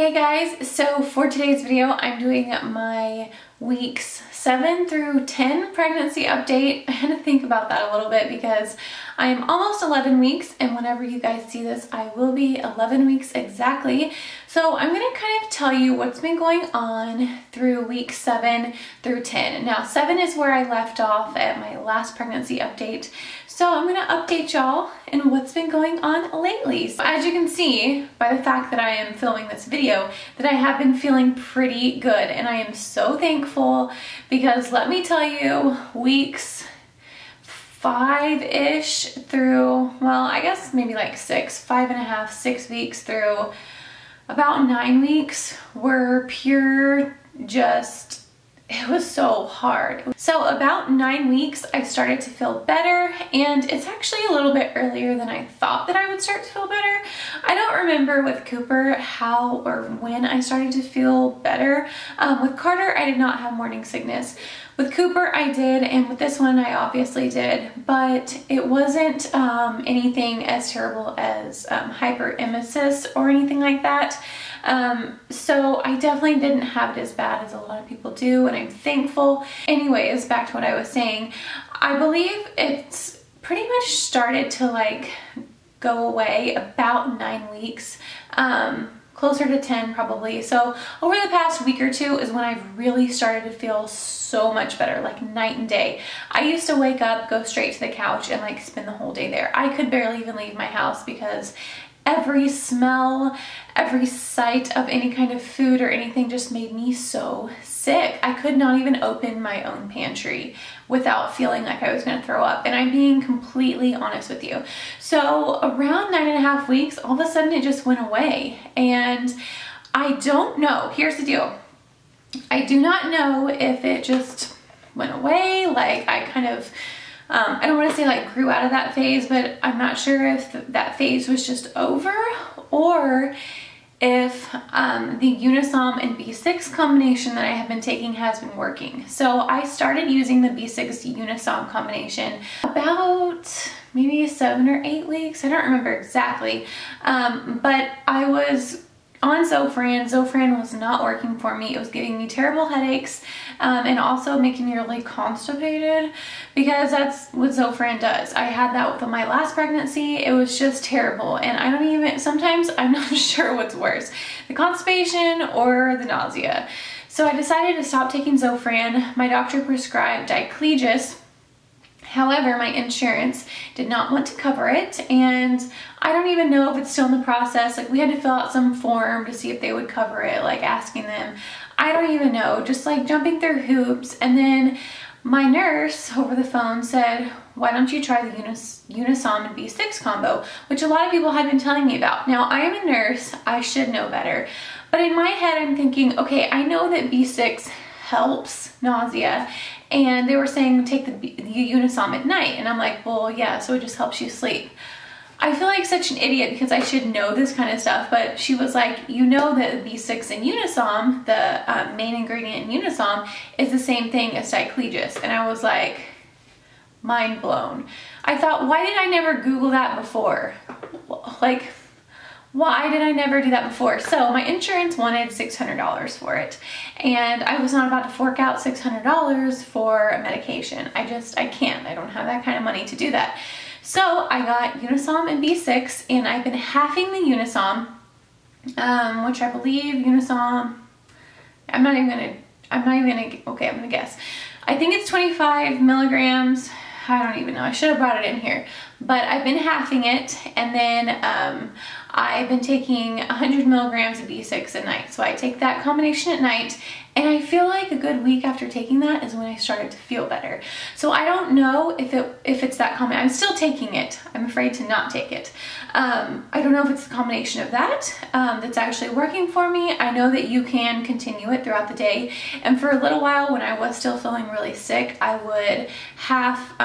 Hey guys, so for today's video I'm doing my weeks 7 through 10 pregnancy update. I had to think about that a little bit because I'm almost 11 weeks and whenever you guys see this I will be 11 weeks exactly. So I'm going to kind of tell you what's been going on through week 7 through 10. Now 7 is where I left off at my last pregnancy update. So I'm going to update y'all in what's been going on lately. So as you can see by the fact that I am filming this video that I have been feeling pretty good and I am so thankful because let me tell you, weeks 5-ish through, well, I guess maybe like 5.5, 6 weeks through about 9 weeks were pure just, it was so hard. So about 9 weeks, I started to feel better, and it's actually a little bit earlier than I thought that I would start to feel better. I don't remember with Cooper how or when I started to feel better. With Carter, I did not have morning sickness. With Cooper, I did, and with this one, I obviously did, but it wasn't anything as terrible as hyperemesis or anything like that. So I definitely didn't have it as bad as a lot of people do, and I'm thankful. Anyways, back to what I was saying, I believe it's pretty much started to like go away about 9 weeks. Closer to 10 probably. So over the past week or two is when I've really started to feel so much better, like night and day. I used to wake up, go straight to the couch and like spend the whole day there. I could barely even leave my house because every smell, every sight of any kind of food or anything just made me so sick. I could not even open my own pantry without feeling like I was going to throw up. And I'm being completely honest with you. So around 9.5 weeks, all of a sudden it just went away. And I don't know. Here's the deal. I do not know if it just went away. Like I kind of I don't want to say like grew out of that phase, but I'm not sure if that phase was just over or if the Unisom and B6 combination that I have been taking has been working. So I started using the B6 Unisom combination about maybe 7 or 8 weeks. I don't remember exactly, but I was on Zofran. Zofran was not working for me. It was giving me terrible headaches and also making me really constipated because that's what Zofran does. I had that with my last pregnancy. It was just terrible, and I don't even, sometimes I'm not sure what's worse, the constipation or the nausea. So I decided to stop taking Zofran. My doctor prescribed Diclegis. However, my insurance did not want to cover it, and I don't even know if it's still in the process. Like, we had to fill out some form to see if they would cover it, like asking them. I don't even know, just like jumping through hoops. And then my nurse over the phone said, why don't you try the Unisom and B6 combo, which a lot of people had been telling me about. Now, I am a nurse, I should know better. But in my head, I'm thinking, okay, I know that B6 helps nausea, and they were saying take the Unisom at night, and I'm like, well, yeah, so it just helps you sleep. I feel like such an idiot because I should know this kind of stuff, but she was like, you know that B6 and Unisom, the main ingredient in Unisom, is the same thing as Diclegis, and I was like, mind blown. I thought, why did I never Google that before? Like, why did I never do that before? So my insurance wanted $600 for it, and I was not about to fork out $600 for a medication. I can't. I don't have that kind of money to do that. So I got Unisom and B6, and I've been halving the Unisom, which I believe Unisom, I'm gonna guess. I think it's 25 milligrams. I don't even know. I should have brought it in here. But I've been halving it, and then I've been taking 100 milligrams of B6 at night. So I take that combination at night, and I feel like a good week after taking that is when I started to feel better. So I don't know if it's that combination. I'm still taking it. I'm afraid to not take it. I don't know if it's the combination of that that's actually working for me. I know that you can continue it throughout the day. And for a little while when I was still feeling really sick, I would half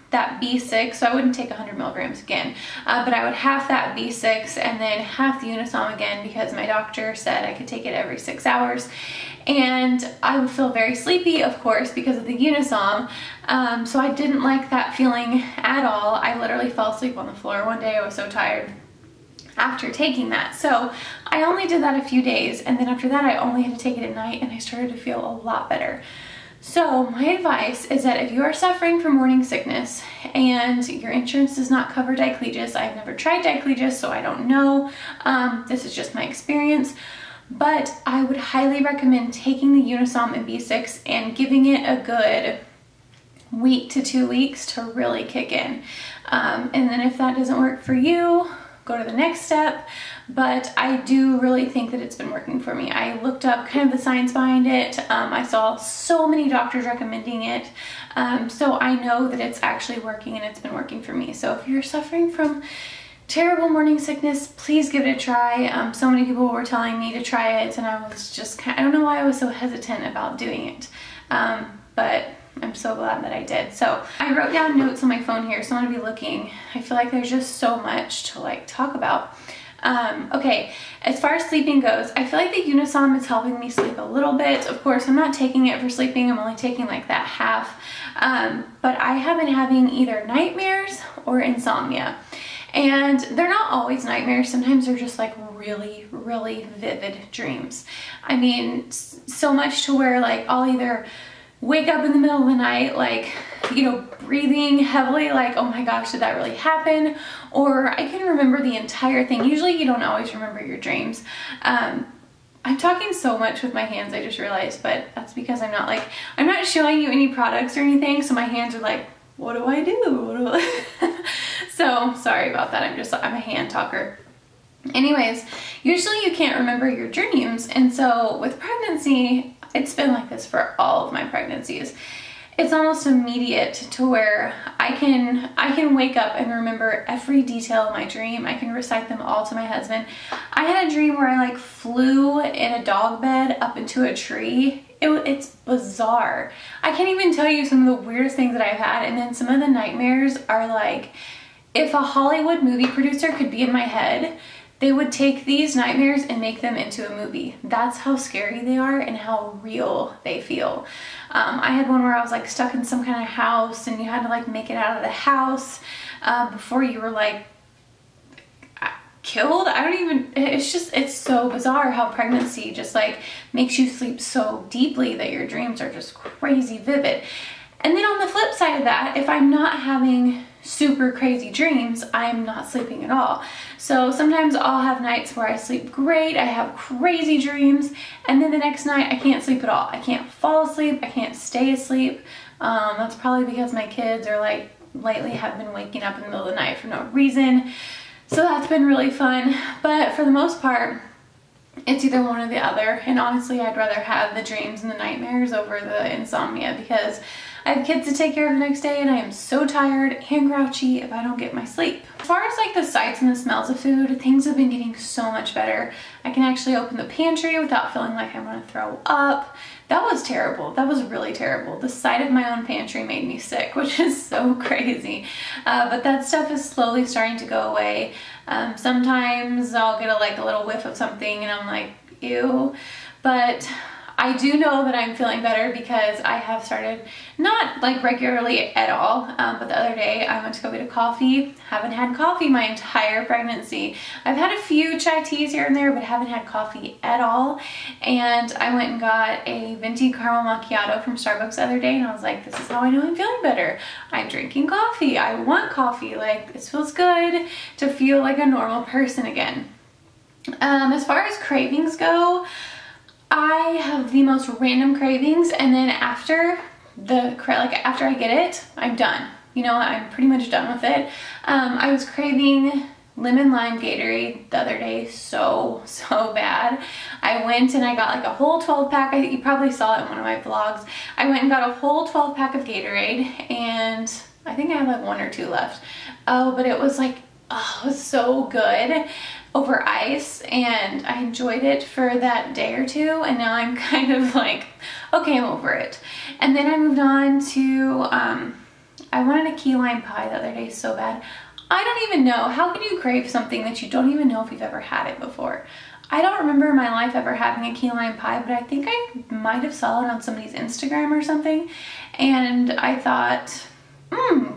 that B6, so I wouldn't take 100 milligrams again, but I would half that B6 and then half the Unisom again because my doctor said I could take it every 6 hours. And I would feel very sleepy, of course, because of the Unisom. So I didn't like that feeling at all. I literally fell asleep on the floor one day. I was so tired. after taking that. So I only did that a few days, and then after that I only had to take it at night, and I started to feel a lot better. So my advice is that if you are suffering from morning sickness and your insurance does not cover diclegus, I've never tried diclegus, so I don't know. This is just my experience. But I would highly recommend taking the Unisom and B6 and giving it a good week to 2 weeks to really kick in. And then if that doesn't work for you, go to the next step. But I do really think that it's been working for me. I looked up kind of the science behind it. I saw so many doctors recommending it. So I know that it's actually working, and it's been working for me. So if you're suffering from terrible morning sickness, please give it a try. So many people were telling me to try it, and I was just I don't know why I was so hesitant about doing it. But I'm so glad that I did. So I wrote down notes on my phone here, so I'm gonna be looking. I feel like there's just so much to like talk about. Okay, as far as sleeping goes, I feel like the Unisom is helping me sleep a little bit. Of course, I'm not taking it for sleeping. I'm only taking like that half. But I have been having either nightmares or insomnia. And they're not always nightmares. Sometimes they're just like really, really vivid dreams. I mean, so much to where like I'll either wake up in the middle of the night, like, you know, breathing heavily, like, oh my gosh, did that really happen? Or I can remember the entire thing. Usually you don't always remember your dreams. I'm talking so much with my hands, I just realized, but that's because I'm not showing you any products or anything, so my hands are like, what do I do? So sorry about that. I'm a hand talker. Anyways, usually you can't remember your dreams, and so with pregnancy, it's been like this for all of my pregnancies. It's almost immediate to where I can wake up and remember every detail of my dream. I can recite them all to my husband. I had a dream where I like flew in a dog bed up into a tree. It's bizarre. I can't even tell you some of the weirdest things that I've had, and then some of the nightmares are like, if a Hollywood movie producer could be in my head, they would take these nightmares and make them into a movie. That's how scary they are and how real they feel. I had one where I was like stuck in some kind of house, and you had to like make it out of the house before you were like killed. It's so bizarre how pregnancy just like makes you sleep so deeply that your dreams are just crazy vivid. And then on the flip side of that, if I'm not having super crazy dreams, I'm not sleeping at all. So sometimes I'll have nights where I sleep great, I have crazy dreams, and then the next night I can't sleep at all. I can't fall asleep, I can't stay asleep. That's probably because my kids are like, lately have been waking up in the middle of the night for no reason. So that's been really fun, but for the most part, it's either one or the other. And honestly, I'd rather have the dreams and the nightmares over the insomnia, because I have kids to take care of the next day, and I am so tired and grouchy if I don't get my sleep. As far as like the sights and the smells of food, things have been getting so much better. I can actually open the pantry without feeling like I want to throw up. That was terrible. That was really terrible. The sight of my own pantry made me sick, which is so crazy. But that stuff is slowly starting to go away. Sometimes I'll get a little whiff of something and I'm like, ew. But I do know that I'm feeling better because I have started, not like regularly at all, but the other day I went to go get a coffee. Haven't had coffee my entire pregnancy. I've had a few chai teas here and there, but haven't had coffee at all. And I went and got a venti caramel macchiato from Starbucks the other day, and I was like, this is how I know I'm feeling better. I'm drinking coffee. I want coffee. Like, this feels good to feel like a normal person again. As far as cravings go, I have the most random cravings, and then after I get it, I'm done. You know, I'm pretty much done with it. I was craving lemon lime Gatorade the other day so bad. I went and I got like a whole 12 pack. You probably saw it in one of my vlogs. I went and got a whole 12 pack of Gatorade, and I think I have like 1 or 2 left. Oh, but it was like, oh, it was so good over ice, and I enjoyed it for that day or two, and now I'm kind of like, okay, I'm over it. And then I moved on to, I wanted a key lime pie the other day so bad. I don't even know, how can you crave something that you don't even know if you've ever had it before? I don't remember in my life ever having a key lime pie, but I think I might have saw it on somebody's Instagram or something, and I thought,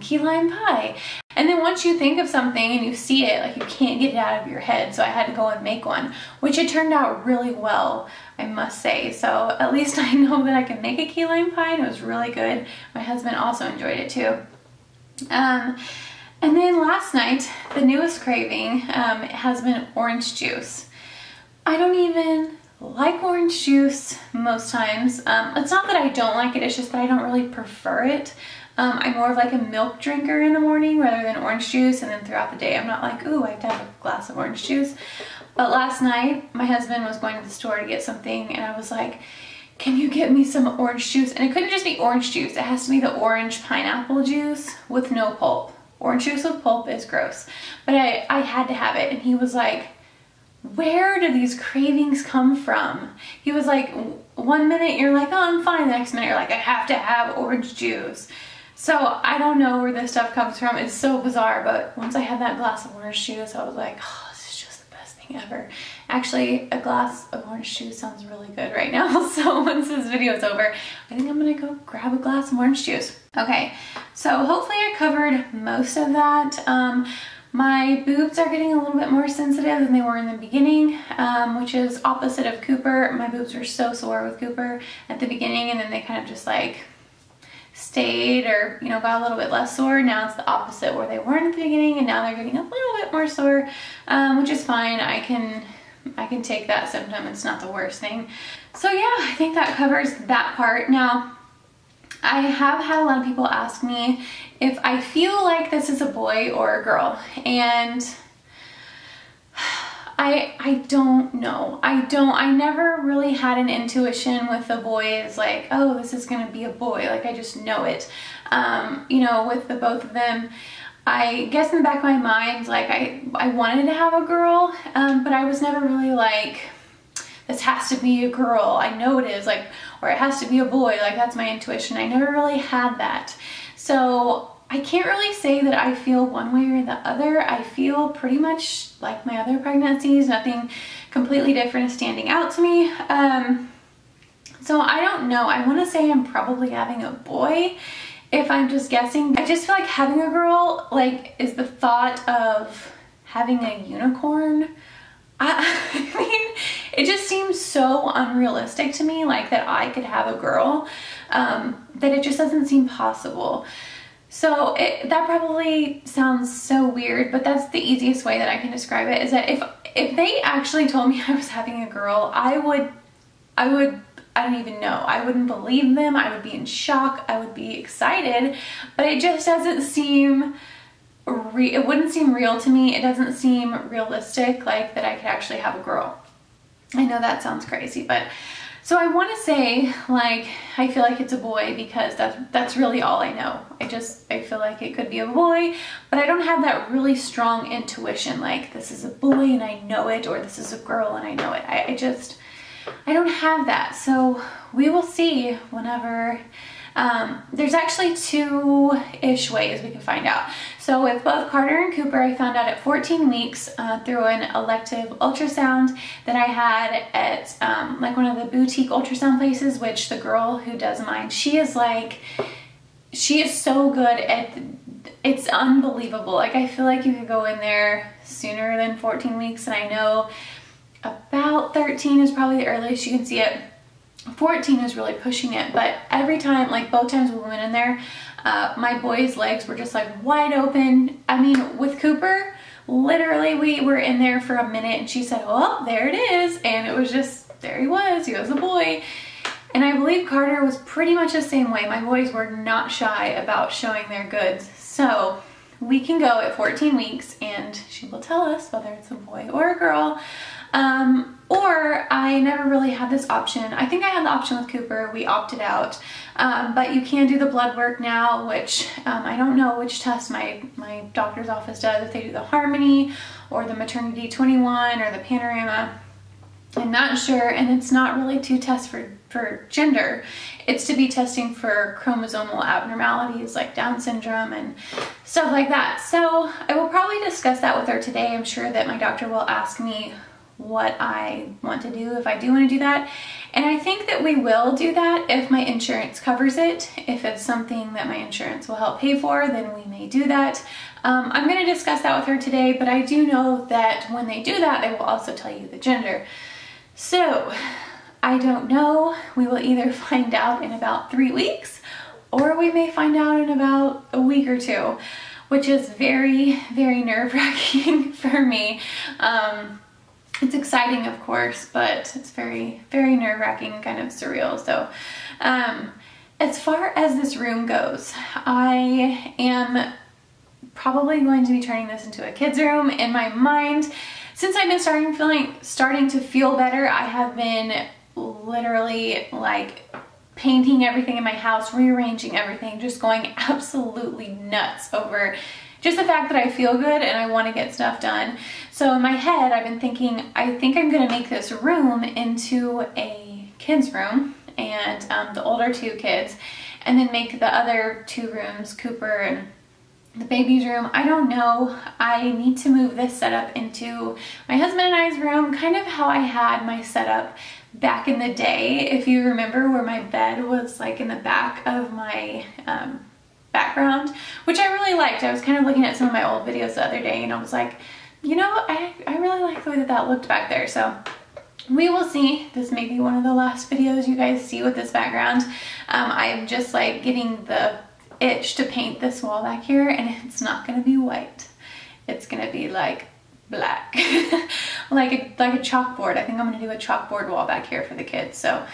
key lime pie. And then once you think of something and you see it, like you can't get it out of your head. So I had to go and make one, which it turned out really well, I must say. So at least I know that I can make a key lime pie, and it was really good. My husband also enjoyed it too. And then last night, the newest craving has been orange juice. I don't even like orange juice most times. It's not that I don't like it, it's just that I don't really prefer it. I'm more of like a milk drinker in the morning rather than orange juice, and then throughout the day I'm not like, ooh, I have to have a glass of orange juice. But last night my husband was going to the store to get something, and I was like, can you get me some orange juice? And it couldn't just be orange juice, it has to be the orange pineapple juice with no pulp. Orange juice with pulp is gross, but I had to have it. And he was like, where do these cravings come from? He was like, one minute you're like, oh, I'm fine, the next minute you're like, I have to have orange juice. So I don't know where this stuff comes from. It's so bizarre, but once I had that glass of orange juice, I was like, oh, this is just the best thing ever. Actually, a glass of orange juice sounds really good right now. So once this video is over, I think I'm gonna go grab a glass of orange juice. Okay, so hopefully I covered most of that. My boobs are getting a little bit more sensitive than they were in the beginning, which is opposite of Cooper. My boobs were so sore with Cooper at the beginning, and then they kind of just like stayed, or you know, got a little bit less sore. Now it's the opposite, where they weren't at the beginning and now they're getting a little bit more sore, which is fine. I can take that symptom. It's not the worst thing. So yeah, I think that covers that part. Now, I have had a lot of people ask me if I feel like this is a boy or a girl, and I don't know. I never really had an intuition with the boys like, oh, this is gonna be a boy. Like, I just know it. You know, with the both of them, I guess in the back of my mind, like I wanted to have a girl, but I was never really like, this has to be a girl. I know it is, like, or it has to be a boy. Like, that's my intuition. I never really had that. So I can't really say that I feel one way or the other. I feel pretty much like my other pregnancies. Nothing completely different is standing out to me. So I don't know. I want to say I'm probably having a boy if I'm just guessing. I just feel like having a girl, like, is the thought of having a unicorn. I mean, it just seems so unrealistic to me, like, that I could have a girl, that it just doesn't seem possible. So that probably sounds so weird, but that's the easiest way that I can describe it, is that if they actually told me I was having a girl, I don't even know. I wouldn't believe them. I would be in shock. I would be excited, but it just doesn't seem it wouldn't seem real to me. It doesn't seem realistic, like, that I could actually have a girl. I know that sounds crazy, but so I want to say, like, I feel like it's a boy because that's really all I know. I feel like it could be a boy, but I don't have that really strong intuition, like, this is a boy and I know it, or this is a girl and I know it. I don't have that. So we will see whenever. There's actually two-ish ways we can find out. So with both Carter and Cooper, I found out at 14 weeks through an elective ultrasound that I had at like one of the boutique ultrasound places, which the girl who does mine, she is so good at, it's unbelievable. Like, I feel like you could go in there sooner than 14 weeks, and I know about 13 is probably the earliest you can see it. 14 is really pushing it, but every time, like both times we went in there, my boy's legs were just like wide open. I mean, with Cooper, literally we were in there for a minute and she said, oh, there it is. And it was just, there he was a boy. And I believe Carter was pretty much the same way. My boys were not shy about showing their goods. So we can go at 14 weeks and she will tell us whether it's a boy or a girl. Or I never really had this option. I think I had the option with Cooper. We opted out. But you can do the blood work now, which I don't know which test my doctor's office does, if they do the Harmony or the Maternity 21 or the Panorama. I'm not sure, and it's not really to test for gender. It's to be testing for chromosomal abnormalities like Down syndrome and stuff like that. So I will probably discuss that with her today. I'm sure that my doctor will ask me what I want to do if I do want to do that. And I think that we will do that if my insurance covers it. If it's something that my insurance will help pay for, then we may do that. I'm going to discuss that with her today, but I do know that when they do that, they will also tell you the gender. So I don't know. We will either find out in about 3 weeks, or we may find out in about a week or two, which is very, very nerve-wracking for me. It's exciting, of course, but it's very, very nerve-wracking and kind of surreal. So as far as this room goes, I am probably going to be turning this into a kid's room. In my mind, since I've been starting to feel better, I have been literally like painting everything in my house, rearranging everything, just going absolutely nuts over just the fact that I feel good and I want to get stuff done. So in my head, I've been thinking, I think I'm going to make this room into a kid's room, and the older 2 kids, and then make the other 2 rooms, Cooper and the baby's room. I don't know. I need to move this setup into my husband and I's room, kind of how I had my setup back in the day. If you remember, where my bed was like in the back of my background, which I really liked. I was kind of looking at some of my old videos the other day and I was like, you know, I really like the way that that looked back there. So we will see. This may be one of the last videos you guys see with this background. I'm just like getting the itch to paint this wall back here, and it's not going to be white. It's going to be like black, like a chalkboard. I think I'm going to do a chalkboard wall back here for the kids. So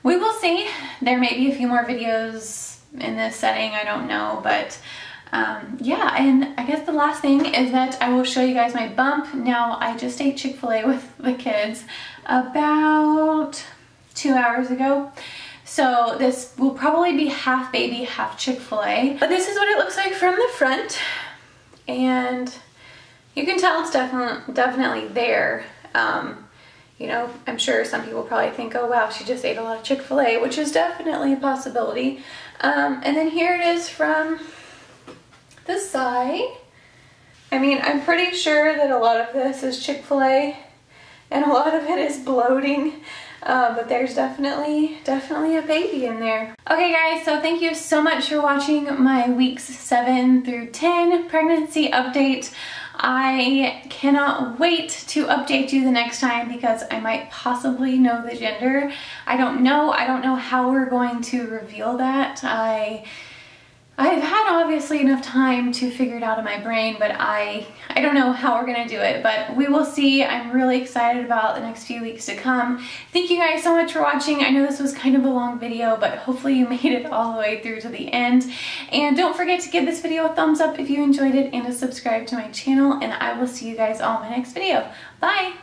we will see. There may be a few more videos in this setting, I don't know, but yeah. And I guess the last thing is that I will show you guys my bump. Now, I just ate Chick-fil-A with the kids about 2 hours ago, so this will probably be half baby, half Chick-fil-A, but this is what it looks like from the front, and you can tell it's definitely there. You know, I'm sure some people probably think, oh wow, she just ate a lot of Chick-fil-A, which is definitely a possibility. And then here it is from the side. I mean, I'm pretty sure that a lot of this is Chick-fil-A and a lot of it is bloating, but there's definitely a baby in there. Okay guys, so thank you so much for watching my weeks 7 through 10 pregnancy update. I cannot wait to update you the next time because I might possibly know the gender. I don't know how we're going to reveal that. I've had obviously enough time to figure it out in my brain, but I don't know how we're gonna do it, but we will see. I'm really excited about the next few weeks to come. Thank you guys so much for watching. I know this was kind of a long video, but hopefully you made it all the way through to the end. And don't forget to give this video a thumbs up if you enjoyed it and to subscribe to my channel, and I will see you guys all in my next video. Bye!